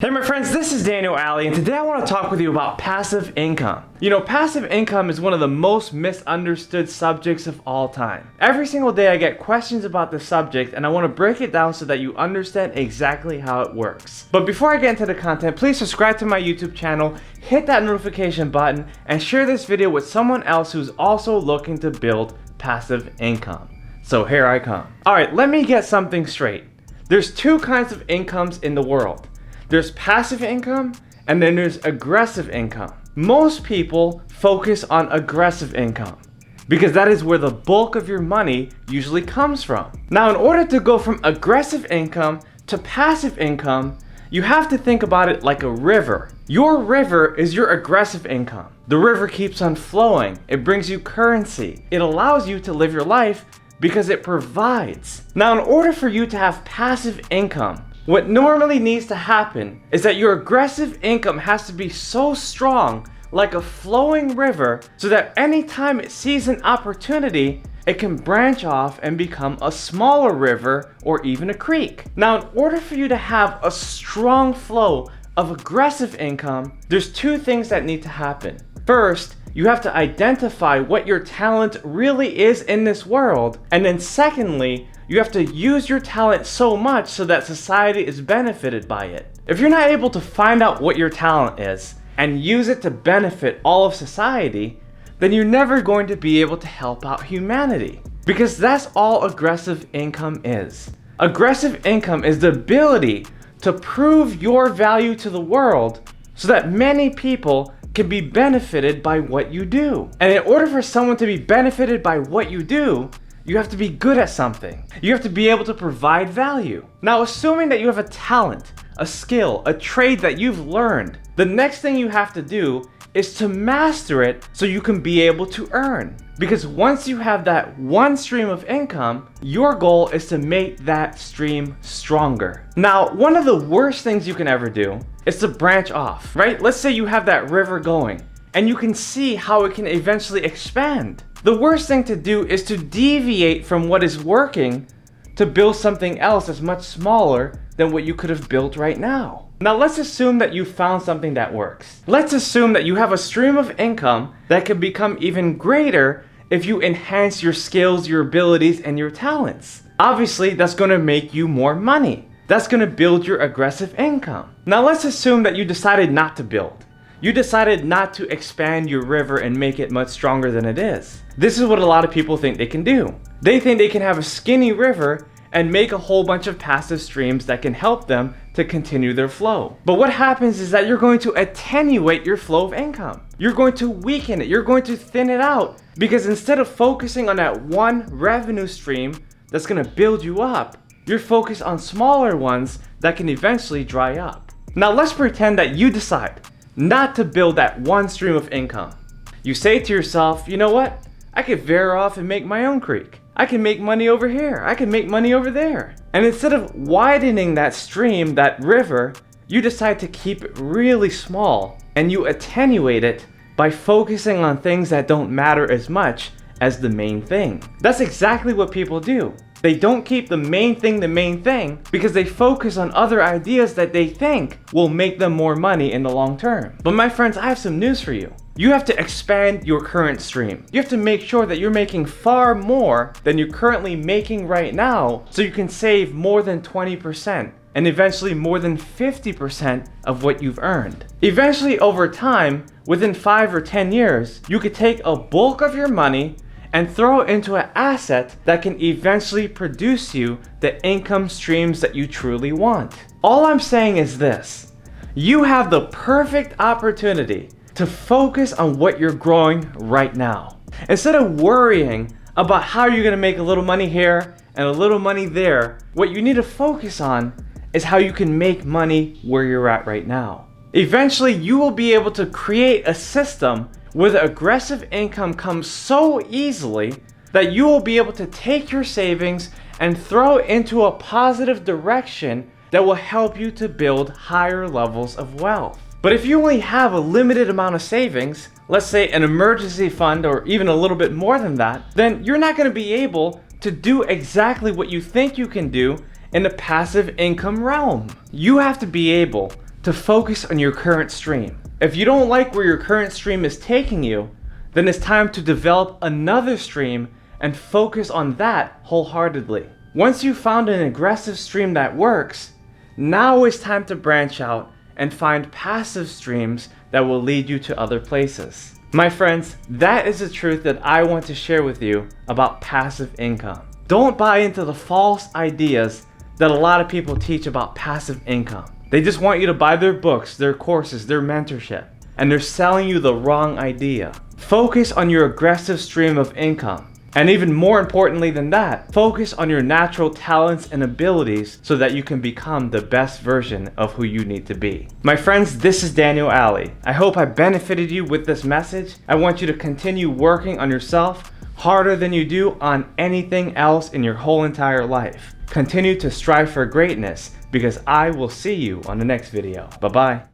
Hey my friends, this is Daniel Alley, and today I want to talk with you about passive income. You know, passive income is one of the most misunderstood subjects of all time. Every single day I get questions about the subject, and I want to break it down so that you understand exactly how it works. But before I get into the content, please subscribe to my YouTube channel, hit that notification button, and share this video with someone else who's also looking to build passive income. So here I come. Alright, let me get something straight. There's two kinds of incomes in the world. There's passive income, and then there's aggressive income. Most people focus on aggressive income because that is where the bulk of your money usually comes from. Now, in order to go from aggressive income to passive income, you have to think about it like a river. Your river is your aggressive income. The river keeps on flowing. It brings you currency. It allows you to live your life because it provides. Now, in order for you to have passive income, what normally needs to happen is that your aggressive income has to be so strong, like a flowing river, so that anytime it sees an opportunity, it can branch off and become a smaller river or even a creek. Now, in order for you to have a strong flow of aggressive income, there's two things that need to happen. First, you have to identify what your talent really is in this world, and then secondly, you have to use your talent so much so that society is benefited by it. If you're not able to find out what your talent is and use it to benefit all of society, then you're never going to be able to help out humanity. Because that's all aggressive income is. Aggressive income is the ability to prove your value to the world so that many people can be benefited by what you do. And in order for someone to be benefited by what you do, you have to be good at something. You have to be able to provide value. Now, assuming that you have a talent, a skill, a trade that you've learned, the next thing you have to do is to master it so you can be able to earn. Because once you have that one stream of income, your goal is to make that stream stronger. Now, one of the worst things you can ever do is to branch off, right? Let's say you have that river going and you can see how it can eventually expand. The worst thing to do is to deviate from what is working to build something else that's much smaller than what you could have built right now. Now let's assume that you found something that works. Let's assume that you have a stream of income that can become even greater if you enhance your skills, your abilities, and your talents. Obviously, that's going to make you more money. That's going to build your aggressive income. Now let's assume that you decided not to build. You decided not to expand your river and make it much stronger than it is. This is what a lot of people think they can do. They think they can have a skinny river and make a whole bunch of passive streams that can help them to continue their flow. But what happens is that you're going to attenuate your flow of income. You're going to weaken it. You're going to thin it out because instead of focusing on that one revenue stream that's going to build you up, you're focused on smaller ones that can eventually dry up. Now let's pretend that you decide not to build that one stream of income. You say to yourself, you know what? I could veer off and make my own creek. I can make money over here. I can make money over there. And instead of widening that stream, that river, you decide to keep it really small and you attenuate it by focusing on things that don't matter as much as the main thing. That's exactly what people do. They don't keep the main thing because they focus on other ideas that they think will make them more money in the long term. But my friends, I have some news for you. You have to expand your current stream. You have to make sure that you're making far more than you're currently making right now so you can save more than 20% and eventually more than 50% of what you've earned. Eventually, over time, within 5 or 10 years, you could take a bulk of your money and throw it into an asset that can eventually produce you the income streams that you truly want. All I'm saying is this: you have the perfect opportunity to focus on what you're growing right now. Instead of worrying about how you're gonna make a little money here and a little money there, what you need to focus on is how you can make money where you're at right now. Eventually, you will be able to create a system where the aggressive income comes so easily that you will be able to take your savings and throw it into a positive direction that will help you to build higher levels of wealth. But if you only have a limited amount of savings, let's say an emergency fund or even a little bit more than that, then you're not going to be able to do exactly what you think you can do in the passive income realm. You have to be able to focus on your current stream. If you don't like where your current stream is taking you, then it's time to develop another stream and focus on that wholeheartedly. Once you've found an aggressive stream that works, now it's time to branch out and find passive streams that will lead you to other places. My friends, that is the truth that I want to share with you about passive income. Don't buy into the false ideas that a lot of people teach about passive income. They just want you to buy their books, their courses, their mentorship, and they're selling you the wrong idea. Focus on your aggressive stream of income. And even more importantly than that, focus on your natural talents and abilities so that you can become the best version of who you need to be. My friends, this is Daniel Alley. I hope I benefited you with this message. I want you to continue working on yourself harder than you do on anything else in your whole entire life. Continue to strive for greatness because I will see you on the next video. Bye-bye.